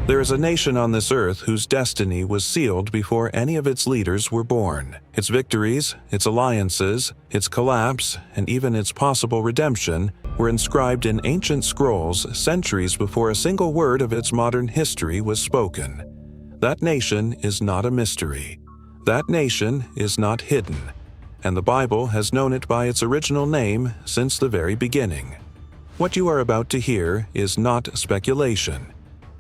There is a nation on this earth whose destiny was sealed before any of its leaders were born. Its victories, its alliances, its collapse, and even its possible redemption were inscribed in ancient scrolls centuries before a single word of its modern history was spoken. That nation is not a mystery. That nation is not hidden, and the Bible has known it by its original name since the very beginning. What you are about to hear is not speculation.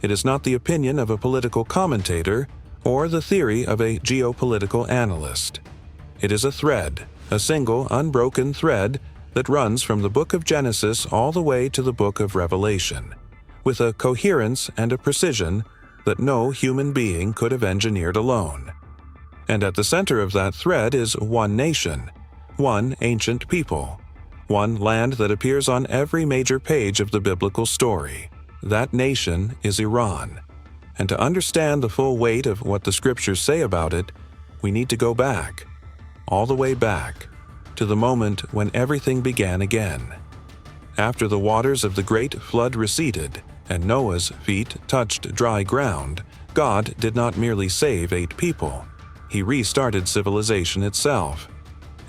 It is not the opinion of a political commentator or the theory of a geopolitical analyst. It is a thread, a single unbroken thread that runs from the book of Genesis all the way to the book of Revelation, with a coherence and a precision that no human being could have engineered alone. And at the center of that thread is one nation, one ancient people, one land that appears on every major page of the biblical story. That nation is Iran. And to understand the full weight of what the scriptures say about it, we need to go back, all the way back, to the moment when everything began again. After the waters of the great flood receded, and Noah's feet touched dry ground, God did not merely save 8 people. He restarted civilization itself.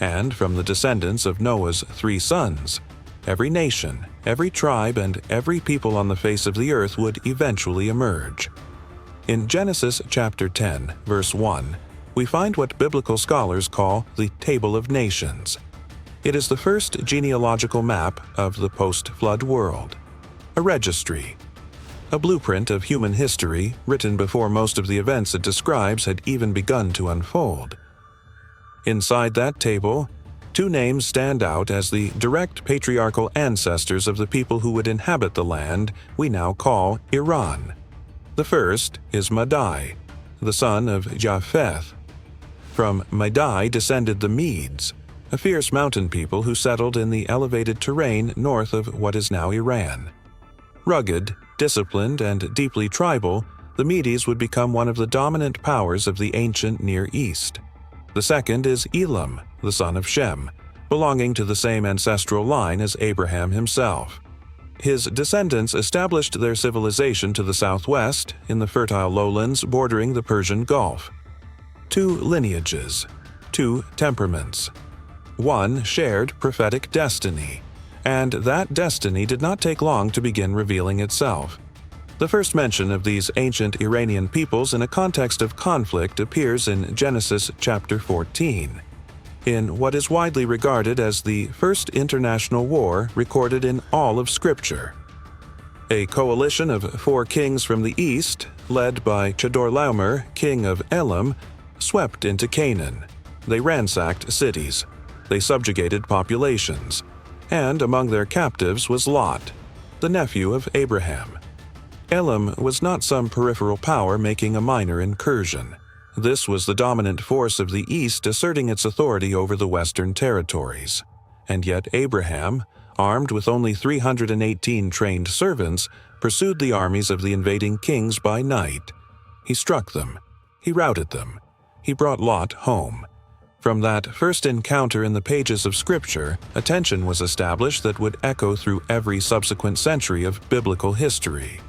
And from the descendants of Noah's 3 sons, every nation, every tribe, and every people on the face of the earth would eventually emerge. In Genesis chapter 10, verse 1, we find what biblical scholars call the Table of Nations. It is the first genealogical map of the post-flood world, a registry, a blueprint of human history written before most of the events it describes had even begun to unfold. Inside that table, 2 names stand out as the direct patriarchal ancestors of the people who would inhabit the land we now call Iran. The first is Magi, the son of Japheth. From Magi descended the Medes, a fierce mountain people who settled in the elevated terrain north of what is now Iran. Rugged, disciplined, and deeply tribal, the Medes would become one of the dominant powers of the ancient Near East. The second is Elam, the son of Shem, belonging to the same ancestral line as Abraham himself. His descendants established their civilization to the southwest in the fertile lowlands bordering the Persian Gulf. 2 lineages, 2 temperaments. One shared prophetic destiny, and that destiny did not take long to begin revealing itself. The first mention of these ancient Iranian peoples in a context of conflict appears in Genesis chapter 14, in what is widely regarded as the first international war recorded in all of Scripture. A coalition of 4 kings from the east, led by Chedorlaomer, king of Elam, swept into Canaan. They ransacked cities. They subjugated populations. And among their captives was Lot, the nephew of Abraham. Elam was not some peripheral power making a minor incursion. This was the dominant force of the East asserting its authority over the Western territories. And yet Abraham, armed with only 318 trained servants, pursued the armies of the invading kings by night. He struck them. He routed them. He brought Lot home. From that first encounter in the pages of Scripture, a tension was established that would echo through every subsequent century of biblical history.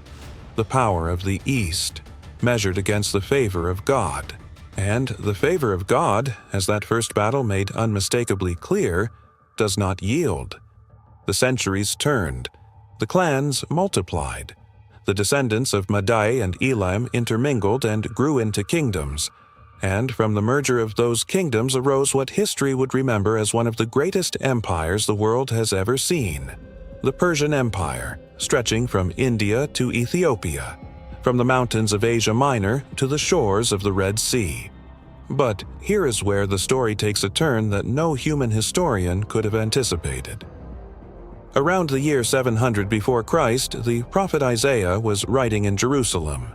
The power of the East, measured against the favor of God. And the favor of God, as that first battle made unmistakably clear, does not yield. The centuries turned. The clans multiplied. The descendants of Magi and Elam intermingled and grew into kingdoms. And from the merger of those kingdoms arose what history would remember as one of the greatest empires the world has ever seen. The Persian Empire, stretching from India to Ethiopia, from the mountains of Asia Minor to the shores of the Red Sea. But here is where the story takes a turn that no human historian could have anticipated. Around the year 700 before Christ, the prophet Isaiah was writing in Jerusalem.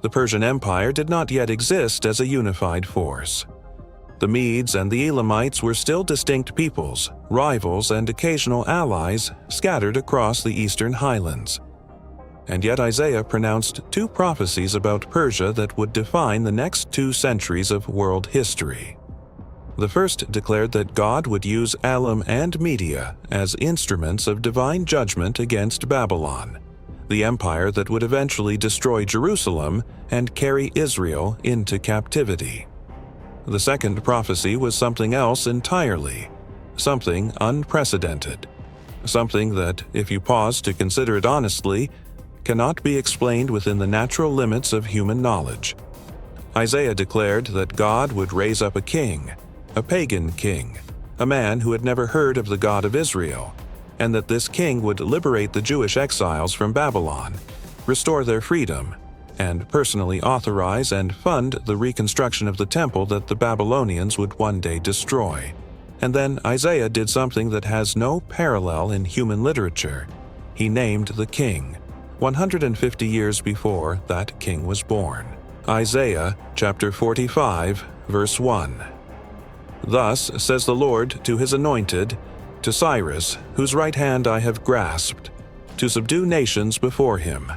The Persian Empire did not yet exist as a unified force. The Medes and the Elamites were still distinct peoples, rivals and occasional allies scattered across the eastern highlands. And yet Isaiah pronounced 2 prophecies about Persia that would define the next 2 centuries of world history. The first declared that God would use Elam and Media as instruments of divine judgment against Babylon. the empire that would eventually destroy Jerusalem and carry Israel into captivity. The second prophecy was something else entirely, something unprecedented, something that, if you pause to consider it honestly, cannot be explained within the natural limits of human knowledge. Isaiah declared that God would raise up a king, a pagan king, a man who had never heard of the God of Israel, and that this king would liberate the Jewish exiles from Babylon, restore their freedom, and personally authorize and fund the reconstruction of the temple that the Babylonians would one day destroy. And then Isaiah did something that has no parallel in human literature. He named the king, 150 years before that king was born. Isaiah chapter 45, verse 1. Thus says the Lord to his anointed, to Cyrus, whose right hand I have grasped, to subdue nations before him.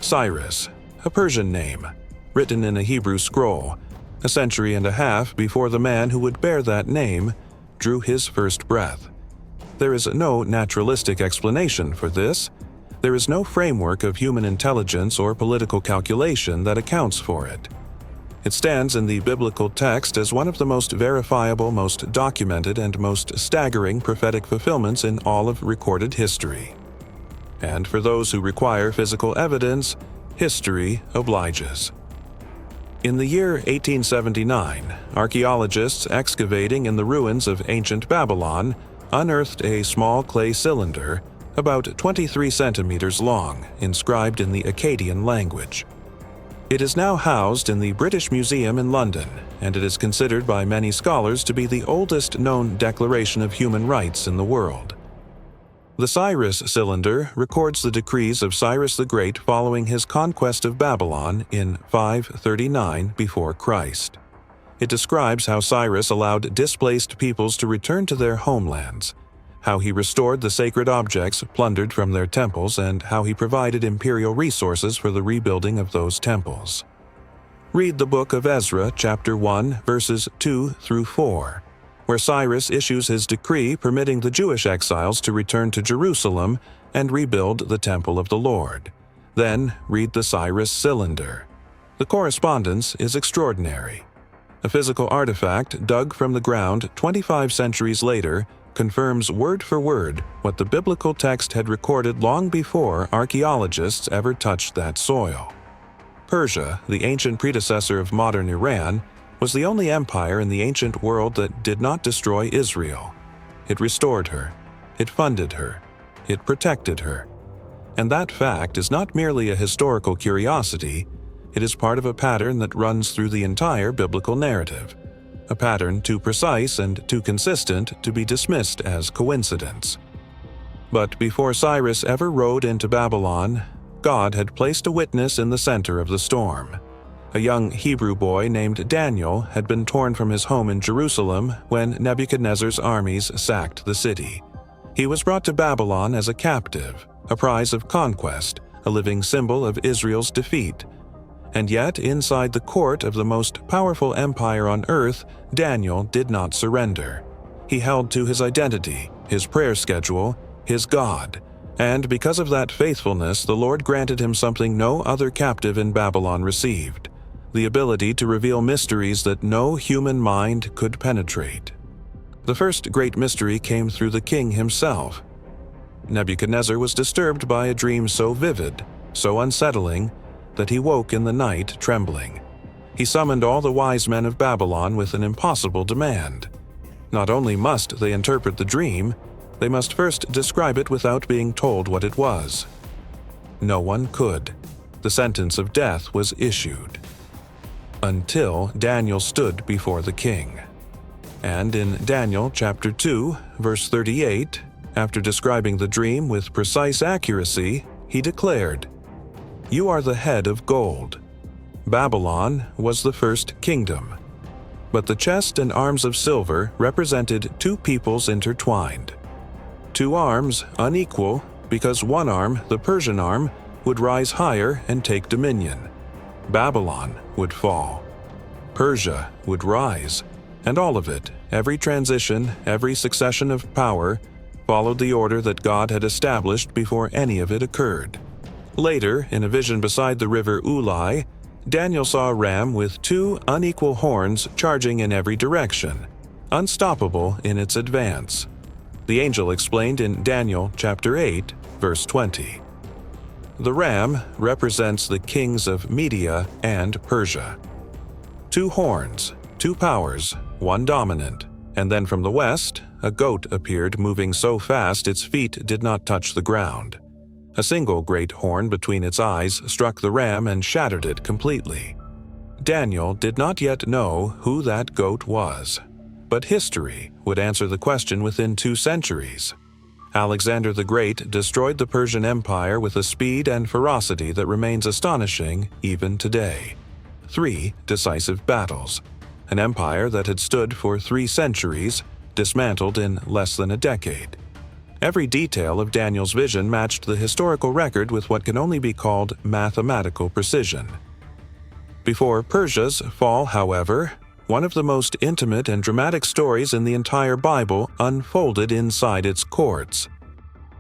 Cyrus, a Persian name, written in a Hebrew scroll, a century and a half before the man who would bear that name drew his first breath. There is no naturalistic explanation for this. There is no framework of human intelligence or political calculation that accounts for it. It stands in the biblical text as one of the most verifiable, most documented, and most staggering prophetic fulfillments in all of recorded history. And for those who require physical evidence, history obliges. In the year 1879, archaeologists excavating in the ruins of ancient Babylon unearthed a small clay cylinder about 23 centimeters long, inscribed in the Akkadian language. It is now housed in the British Museum in London, and it is considered by many scholars to be the oldest known declaration of human rights in the world. The Cyrus cylinder records the decrees of Cyrus the Great following his conquest of Babylon in 539 before Christ. It describes how Cyrus allowed displaced peoples to return to their homelands, how he restored the sacred objects plundered from their temples, and how he provided imperial resources for the rebuilding of those temples. Read the book of Ezra, chapter 1, verses 2 through 4, where Cyrus issues his decree permitting the Jewish exiles to return to Jerusalem and rebuild the temple of the Lord. Then read the Cyrus cylinder. The correspondence is extraordinary. A physical artifact dug from the ground 25 centuries later confirms word for word what the biblical text had recorded long before archaeologists ever touched that soil. Persia, the ancient predecessor of modern Iran, was the only empire in the ancient world that did not destroy Israel. It restored her, it funded her, it protected her. And that fact is not merely a historical curiosity, it is part of a pattern that runs through the entire biblical narrative. A pattern too precise and too consistent to be dismissed as coincidence. But before Cyrus ever rode into Babylon, God had placed a witness in the center of the storm. A young Hebrew boy named Daniel had been torn from his home in Jerusalem when Nebuchadnezzar's armies sacked the city. He was brought to Babylon as a captive, a prize of conquest, a living symbol of Israel's defeat. And yet, inside the court of the most powerful empire on earth, Daniel did not surrender. He held to his identity, his prayer schedule, his God. And because of that faithfulness, the Lord granted him something no other captive in Babylon received: the ability to reveal mysteries that no human mind could penetrate. The first great mystery came through the king himself. Nebuchadnezzar was disturbed by a dream so vivid, so unsettling, that he woke in the night trembling. He summoned all the wise men of Babylon with an impossible demand. Not only must they interpret the dream, they must first describe it without being told what it was. No one could. The sentence of death was issued. Until Daniel stood before the king. And in Daniel chapter 2, verse 38, after describing the dream with precise accuracy, he declared, "You are the head of gold." Babylon was the first kingdom. But the chest and arms of silver represented two peoples intertwined. Two arms unequal because one arm, the Persian arm, would rise higher and take dominion. Babylon would fall. Persia would rise. And all of it, every transition, every succession of power, followed the order that God had established before any of it occurred. Later, in a vision beside the river Ulai, Daniel saw a ram with two unequal horns charging in every direction, unstoppable in its advance. The angel explained in Daniel chapter 8, verse 20. The ram represents the kings of Media and Persia. Two horns, two powers, one dominant, and then from the west, a goat appeared moving so fast its feet did not touch the ground. A single great horn between its eyes struck the ram and shattered it completely. Daniel did not yet know who that goat was, but history would answer the question within 2 centuries. Alexander the Great destroyed the Persian Empire with a speed and ferocity that remains astonishing even today. 3 decisive battles. An empire that had stood for 3 centuries, dismantled in less than a decade. Every detail of Daniel's vision matched the historical record with what can only be called mathematical precision. Before Persia's fall, however, one of the most intimate and dramatic stories in the entire Bible unfolded inside its courts.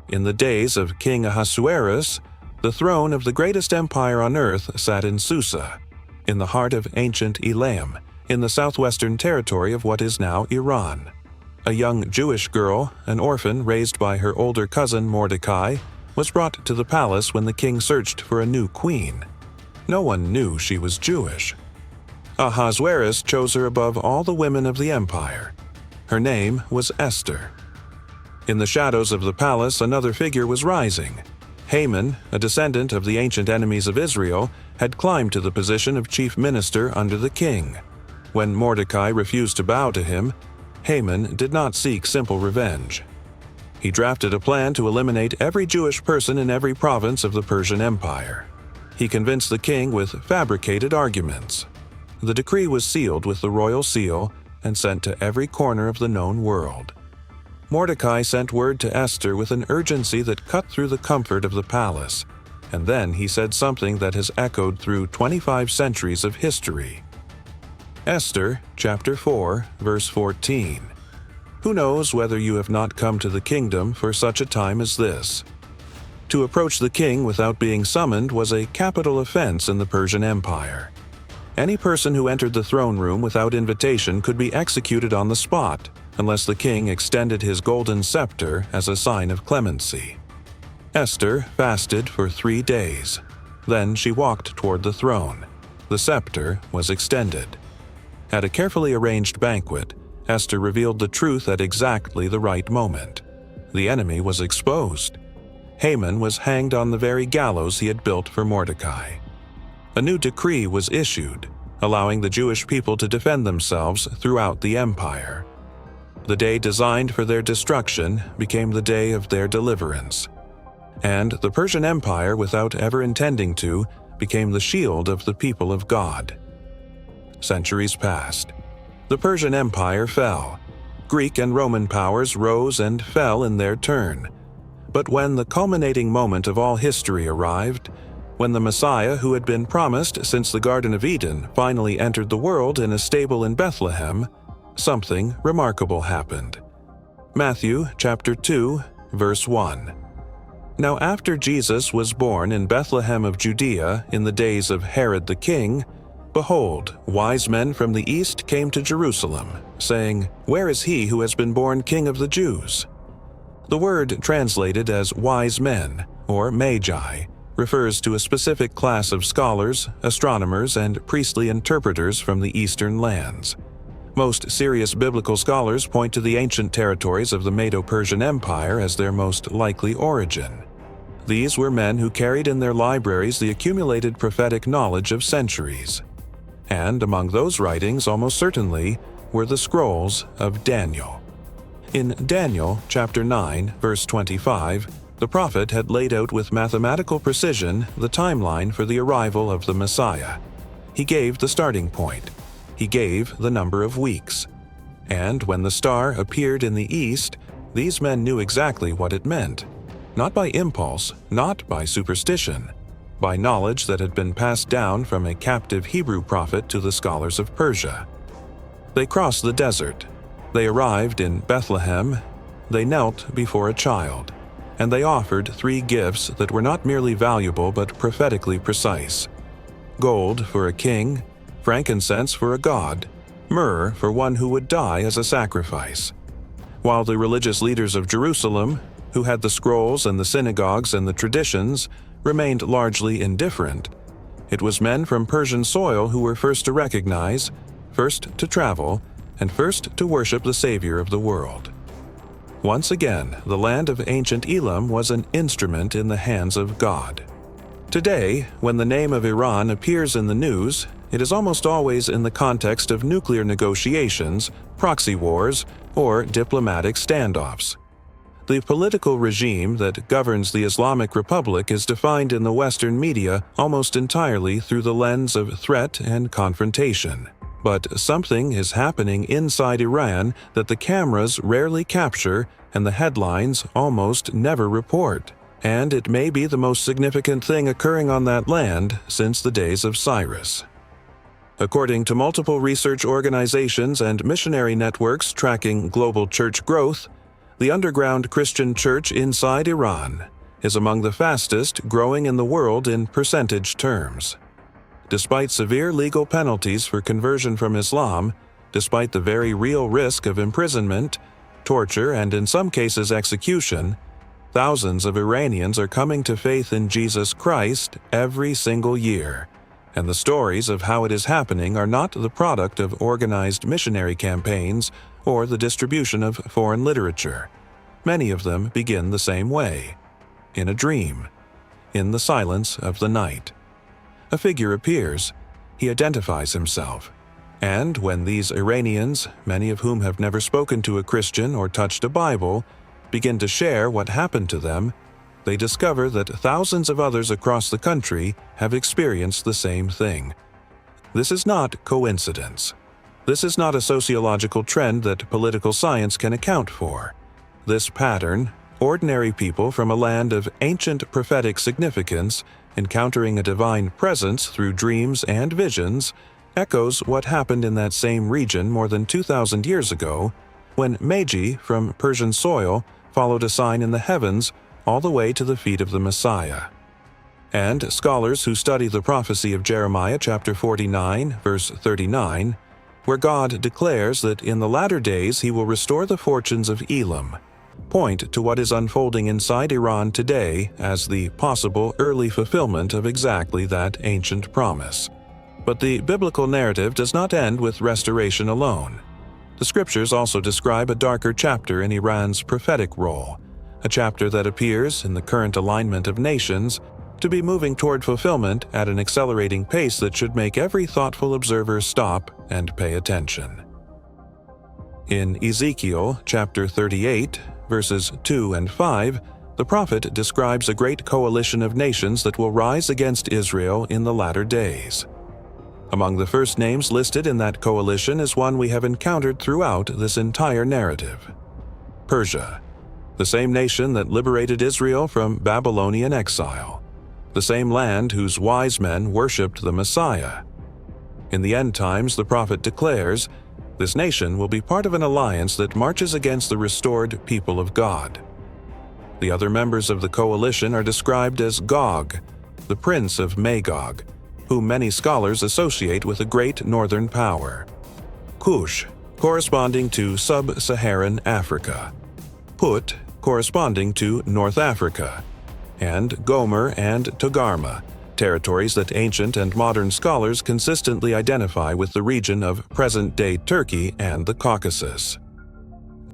In the days of King Ahasuerus, the throne of the greatest empire on earth sat in Susa, in the heart of ancient Elam, in the southwestern territory of what is now Iran. A young Jewish girl, an orphan raised by her older cousin Mordecai, was brought to the palace when the king searched for a new queen. No one knew she was Jewish. Ahasuerus chose her above all the women of the empire. Her name was Esther. In the shadows of the palace, another figure was rising. Haman, a descendant of the ancient enemies of Israel, had climbed to the position of chief minister under the king. When Mordecai refused to bow to him, Haman did not seek simple revenge. He drafted a plan to eliminate every Jewish person in every province of the Persian Empire. He convinced the king with fabricated arguments. The decree was sealed with the royal seal and sent to every corner of the known world. Mordecai sent word to Esther with an urgency that cut through the comfort of the palace, and then he said something that has echoed through 25 centuries of history. Esther, chapter 4, verse 14. Who knows whether you have not come to the kingdom for such a time as this? To approach the king without being summoned was a capital offense in the Persian Empire. Any person who entered the throne room without invitation could be executed on the spot, unless the king extended his golden scepter as a sign of clemency. Esther fasted for 3 days. Then she walked toward the throne. The scepter was extended. At a carefully arranged banquet, Esther revealed the truth at exactly the right moment. The enemy was exposed. Haman was hanged on the very gallows he had built for Mordecai. A new decree was issued, allowing the Jewish people to defend themselves throughout the empire. The day designed for their destruction became the day of their deliverance. And the Persian Empire, without ever intending to, became the shield of the people of God. Centuries passed. The Persian Empire fell. Greek and Roman powers rose and fell in their turn. But when the culminating moment of all history arrived, when the Messiah who had been promised since the Garden of Eden finally entered the world in a stable in Bethlehem, something remarkable happened. Matthew chapter 2, verse 1. Now after Jesus was born in Bethlehem of Judea in the days of Herod the king, behold, wise men from the east came to Jerusalem, saying, Where is he who has been born King of the Jews? The word translated as wise men, or Magi, refers to a specific class of scholars, astronomers, and priestly interpreters from the eastern lands. Most serious biblical scholars point to the ancient territories of the Medo-Persian Empire as their most likely origin. These were men who carried in their libraries the accumulated prophetic knowledge of centuries. And among those writings, almost certainly, were the scrolls of Daniel. In Daniel chapter 9, verse 25, the prophet had laid out with mathematical precision the timeline for the arrival of the Messiah. He gave the starting point. He gave the number of weeks. And when the star appeared in the east, these men knew exactly what it meant. Not by impulse, not by superstition, by knowledge that had been passed down from a captive Hebrew prophet to the scholars of Persia. They crossed the desert. They arrived in Bethlehem. They knelt before a child. and they offered 3 gifts that were not merely valuable but prophetically precise: gold for a king, frankincense for a god, myrrh for one who would die as a sacrifice. While the religious leaders of Jerusalem, who had the scrolls and the synagogues and the traditions, remained largely indifferent, it was men from Persian soil who were first to recognize, first to travel, and first to worship the Savior of the world. Once again, the land of ancient Elam was an instrument in the hands of God. Today, when the name of Iran appears in the news, it is almost always in the context of nuclear negotiations, proxy wars, or diplomatic standoffs. The political regime that governs the Islamic Republic is defined in the Western media almost entirely through the lens of threat and confrontation. But something is happening inside Iran that the cameras rarely capture and the headlines almost never report. And it may be the most significant thing occurring on that land since the days of Cyrus. According to multiple research organizations and missionary networks tracking global church growth, the underground Christian church inside Iran is among the fastest growing in the world in percentage terms. Despite severe legal penalties for conversion from Islam, despite the very real risk of imprisonment, torture, and in some cases execution, thousands of Iranians are coming to faith in Jesus Christ every single year, and the stories of how it is happening are not the product of organized missionary campaigns or the distribution of foreign literature. Many of them begin the same way: in a dream, in the silence of the night. A figure appears, he identifies himself, and when these Iranians, many of whom have never spoken to a Christian or touched a Bible, begin to share what happened to them, they discover that thousands of others across the country have experienced the same thing. This is not coincidence. This is not a sociological trend that political science can account for. This pattern, ordinary people from a land of ancient prophetic significance encountering a divine presence through dreams and visions, echoes what happened in that same region more than 2,000 years ago, when Magi from Persian soil followed a sign in the heavens all the way to the feet of the Messiah. And scholars who study the prophecy of Jeremiah chapter 49, verse 39, where God declares that in the latter days he will restore the fortunes of Elam, point to what is unfolding inside Iran today as the possible early fulfillment of exactly that ancient promise. But the biblical narrative does not end with restoration alone. The scriptures also describe a darker chapter in Iran's prophetic role, a chapter that appears, in the current alignment of nations, to be moving toward fulfillment at an accelerating pace that should make every thoughtful observer stop and pay attention. In Ezekiel chapter 38, verses 2 and 5, the prophet describes a great coalition of nations that will rise against Israel in the latter days. Among the first names listed in that coalition is one we have encountered throughout this entire narrative: Persia, the same nation that liberated Israel from Babylonian exile, the same land whose wise men worshipped the Messiah. In the end times, the prophet declares, this nation will be part of an alliance that marches against the restored people of God. The other members of the coalition are described as Gog, the prince of Magog, whom many scholars associate with a great northern power; Cush, corresponding to sub-Saharan Africa; Put, corresponding to North Africa; and Gomer and Togarma, territories that ancient and modern scholars consistently identify with the region of present-day Turkey and the Caucasus.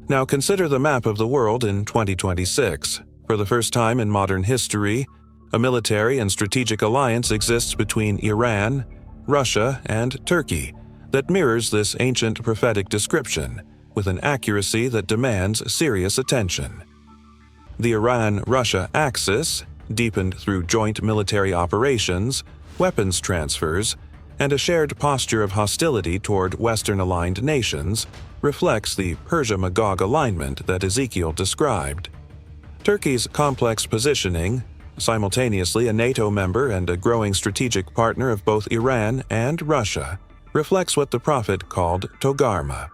Now consider the map of the world in 2026. For the first time in modern history, a military and strategic alliance exists between Iran, Russia, and Turkey that mirrors this ancient prophetic description with an accuracy that demands serious attention. The Iran-Russia axis, deepened through joint military operations, weapons transfers, and a shared posture of hostility toward Western-aligned nations, reflects the Persia-Magog alignment that Ezekiel described. Turkey's complex positioning, simultaneously a NATO member and a growing strategic partner of both Iran and Russia, reflects what the prophet called Togarma.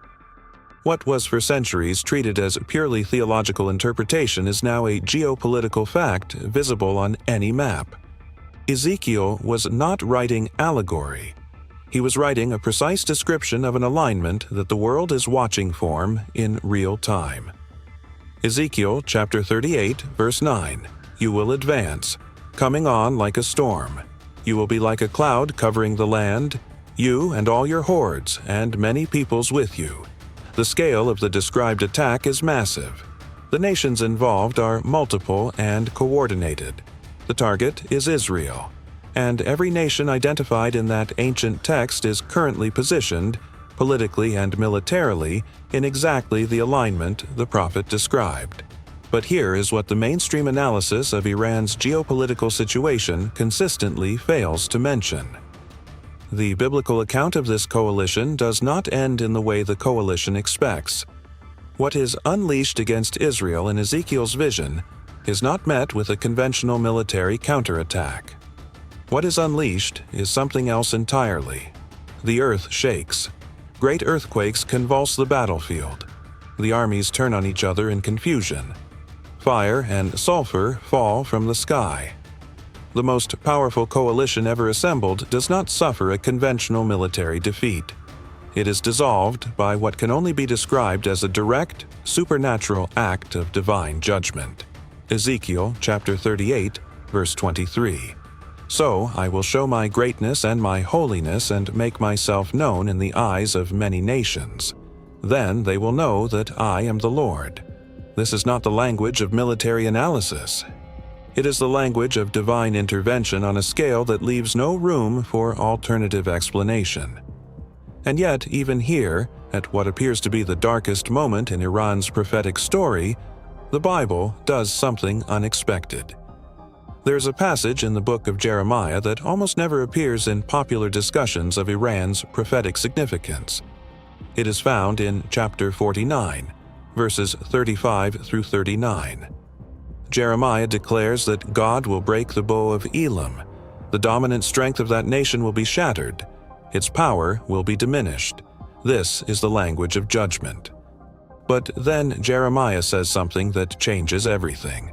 What was for centuries treated as purely theological interpretation is now a geopolitical fact visible on any map. Ezekiel was not writing allegory. He was writing a precise description of an alignment that the world is watching for in real time. Ezekiel chapter 38, verse 9, "You will advance, coming on like a storm. You will be like a cloud covering the land, you and all your hordes, and many peoples with you." The scale of the described attack is massive. The nations involved are multiple and coordinated. The target is Israel, and every nation identified in that ancient text is currently positioned, politically and militarily, in exactly the alignment the prophet described. But here is what the mainstream analysis of Iran's geopolitical situation consistently fails to mention. The biblical account of this coalition does not end in the way the coalition expects. What is unleashed against Israel in Ezekiel's vision is not met with a conventional military counterattack. What is unleashed is something else entirely. The earth shakes. Great earthquakes convulse the battlefield. The armies turn on each other in confusion. Fire and sulfur fall from the sky. The most powerful coalition ever assembled does not suffer a conventional military defeat. It is dissolved by what can only be described as a direct, supernatural act of divine judgment. Ezekiel chapter 38, verse 23. "So I will show my greatness and my holiness and make myself known in the eyes of many nations. Then they will know that I am the Lord." This is not the language of military analysis. It is the language of divine intervention on a scale that leaves no room for alternative explanation. And yet, even here, at what appears to be the darkest moment in Iran's prophetic story, the Bible does something unexpected. There's a passage in the book of Jeremiah that almost never appears in popular discussions of Iran's prophetic significance. It is found in chapter 49, verses 35 through 39. Jeremiah declares that God will break the bow of Elam. The dominant strength of that nation will be shattered. Its power will be diminished. This is the language of judgment. But then Jeremiah says something that changes everything.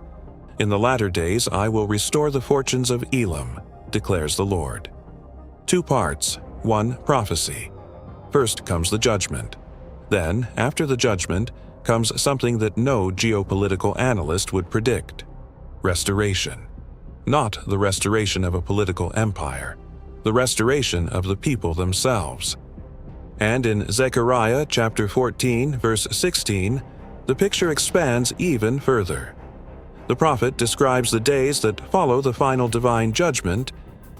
"In the latter days I will restore the fortunes of Elam, declares the Lord." Two parts, one prophecy. First comes the judgment. Then, after the judgment, comes something that no geopolitical analyst would predict: restoration. Not the restoration of a political empire, the restoration of the people themselves. And in Zechariah chapter 14, verse 16, the picture expands even further. The prophet describes the days that follow the final divine judgment,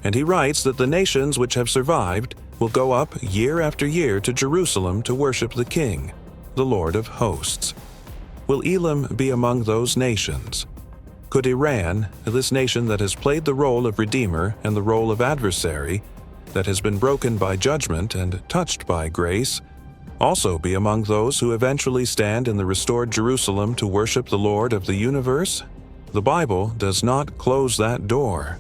and he writes that the nations which have survived will go up year after year to Jerusalem to worship the King, the Lord of hosts. Will Elam be among those nations? Could Iran, this nation that has played the role of redeemer and the role of adversary, that has been broken by judgment and touched by grace, also be among those who eventually stand in the restored Jerusalem to worship the Lord of the universe? The Bible does not close that door.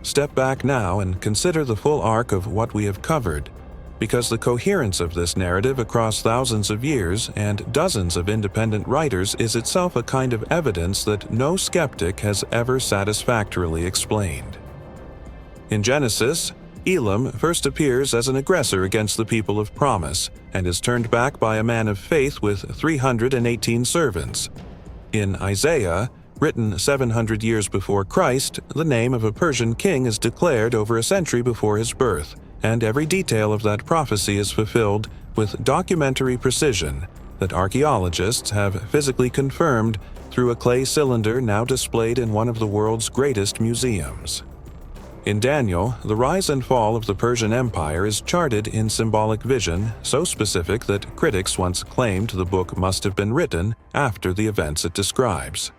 Step back now and consider the full arc of what we have covered, because the coherence of this narrative across thousands of years and dozens of independent writers is itself a kind of evidence that no skeptic has ever satisfactorily explained. In Genesis, Elam first appears as an aggressor against the people of promise and is turned back by a man of faith with 318 servants. In Isaiah, written 700 years before Christ, the name of a Persian king is declared over a century before his birth, and every detail of that prophecy is fulfilled with documentary precision that archaeologists have physically confirmed through a clay cylinder now displayed in one of the world's greatest museums. In Daniel, the rise and fall of the Persian Empire is charted in symbolic vision so specific that critics once claimed the book must have been written after the events it describes.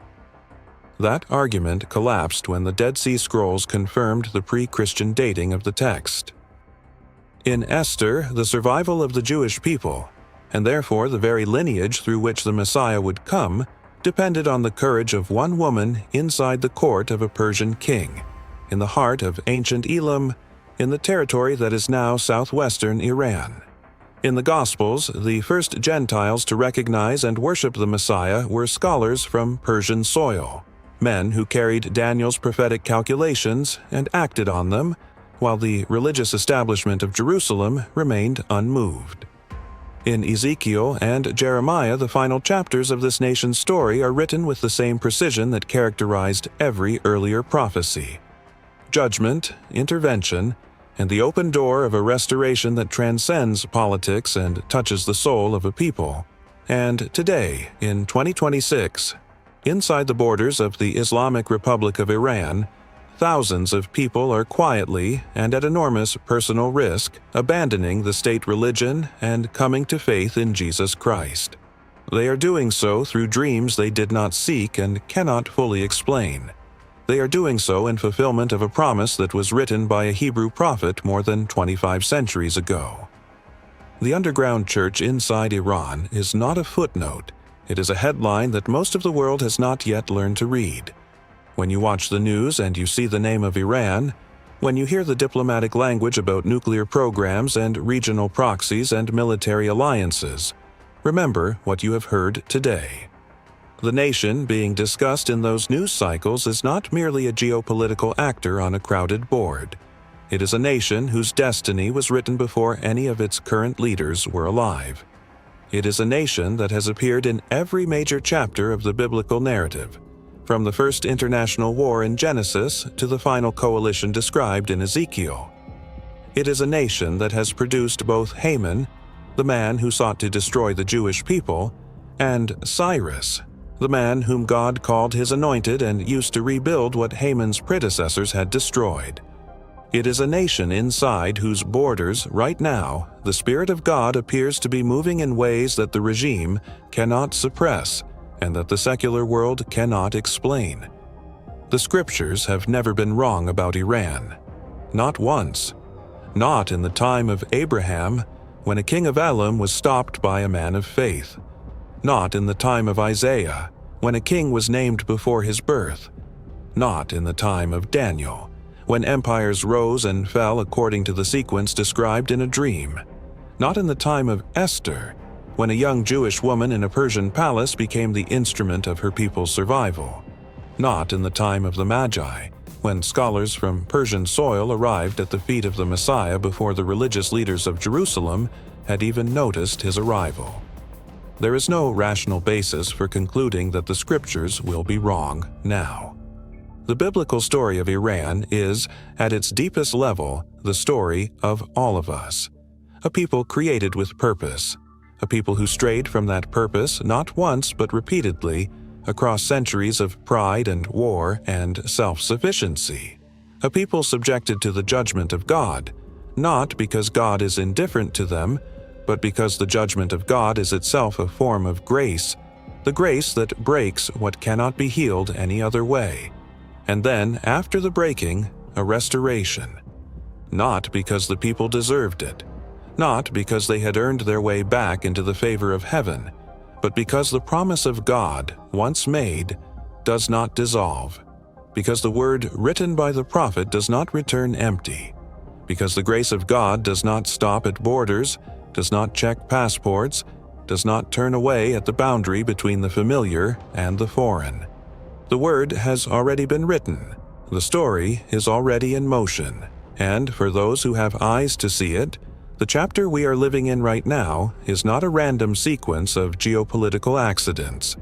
That argument collapsed when the Dead Sea Scrolls confirmed the pre-Christian dating of the text. In Esther, the survival of the Jewish people, and therefore the very lineage through which the Messiah would come, depended on the courage of one woman inside the court of a Persian king, in the heart of ancient Elam, in the territory that is now southwestern Iran. In the Gospels, the first Gentiles to recognize and worship the Messiah were scholars from Persian soil, men who carried Daniel's prophetic calculations and acted on them, while the religious establishment of Jerusalem remained unmoved. In Ezekiel and Jeremiah, the final chapters of this nation's story are written with the same precision that characterized every earlier prophecy. Judgment, intervention, and the open door of a restoration that transcends politics and touches the soul of a people. And today, in 2026, inside the borders of the Islamic Republic of Iran, thousands of people are quietly, and at enormous personal risk, abandoning the state religion and coming to faith in Jesus Christ. They are doing so through dreams they did not seek and cannot fully explain. They are doing so in fulfillment of a promise that was written by a Hebrew prophet more than 25 centuries ago. The underground church inside Iran is not a footnote. It is a headline that most of the world has not yet learned to read. When you watch the news and you see the name of Iran, when you hear the diplomatic language about nuclear programs and regional proxies and military alliances, remember what you have heard today. The nation being discussed in those news cycles is not merely a geopolitical actor on a crowded board. It is a nation whose destiny was written before any of its current leaders were alive. It is a nation that has appeared in every major chapter of the biblical narrative, from the first international war in Genesis to the final coalition described in Ezekiel. It is a nation that has produced both Haman, the man who sought to destroy the Jewish people, and Cyrus, the man whom God called his anointed and used to rebuild what Haman's predecessors had destroyed. It is a nation inside whose borders, right now, the Spirit of God appears to be moving in ways that the regime cannot suppress and that the secular world cannot explain. The scriptures have never been wrong about Iran. Not once. Not in the time of Abraham, when a king of Elam was stopped by a man of faith. Not in the time of Isaiah, when a king was named before his birth. Not in the time of Daniel, when empires rose and fell according to the sequence described in a dream. Not in the time of Esther, when a young Jewish woman in a Persian palace became the instrument of her people's survival. Not in the time of the Magi, when scholars from Persian soil arrived at the feet of the Messiah before the religious leaders of Jerusalem had even noticed his arrival. There is no rational basis for concluding that the scriptures will be wrong now. The biblical story of Iran is, at its deepest level, the story of all of us. A people created with purpose. A people who strayed from that purpose not once but repeatedly across centuries of pride and war and self-sufficiency. A people subjected to the judgment of God, not because God is indifferent to them, but because the judgment of God is itself a form of grace, the grace that breaks what cannot be healed any other way. And then, after the breaking, a restoration. Not because the people deserved it, not because they had earned their way back into the favor of heaven, but because the promise of God, once made, does not dissolve, because the word written by the prophet does not return empty, because the grace of God does not stop at borders, does not check passports, does not turn away at the boundary between the familiar and the foreign. The word has already been written. The story is already in motion, and for those who have eyes to see it, the chapter we are living in right now is not a random sequence of geopolitical accidents.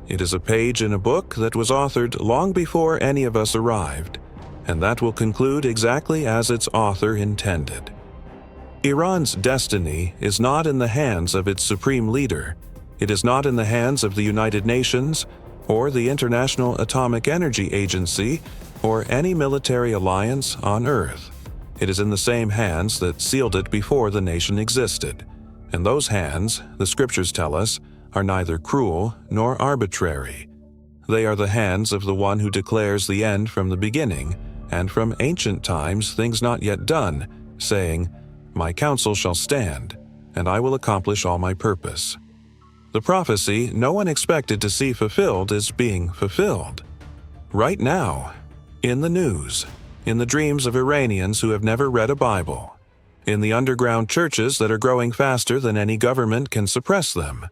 It is a page in a book that was authored long before any of us arrived, and that will conclude exactly as its author intended. Iran's destiny is not in the hands of its supreme leader. It is not in the hands of the United Nations, or the International Atomic Energy Agency, or any military alliance on Earth. It is in the same hands that sealed it before the nation existed. And those hands, the scriptures tell us, are neither cruel nor arbitrary. They are the hands of the one who declares the end from the beginning, and from ancient times things not yet done, saying, "My counsel shall stand, and I will accomplish all my purpose." The prophecy no one expected to see fulfilled is being fulfilled. Right now, in the news, in the dreams of Iranians who have never read a Bible, in the underground churches that are growing faster than any government can suppress them.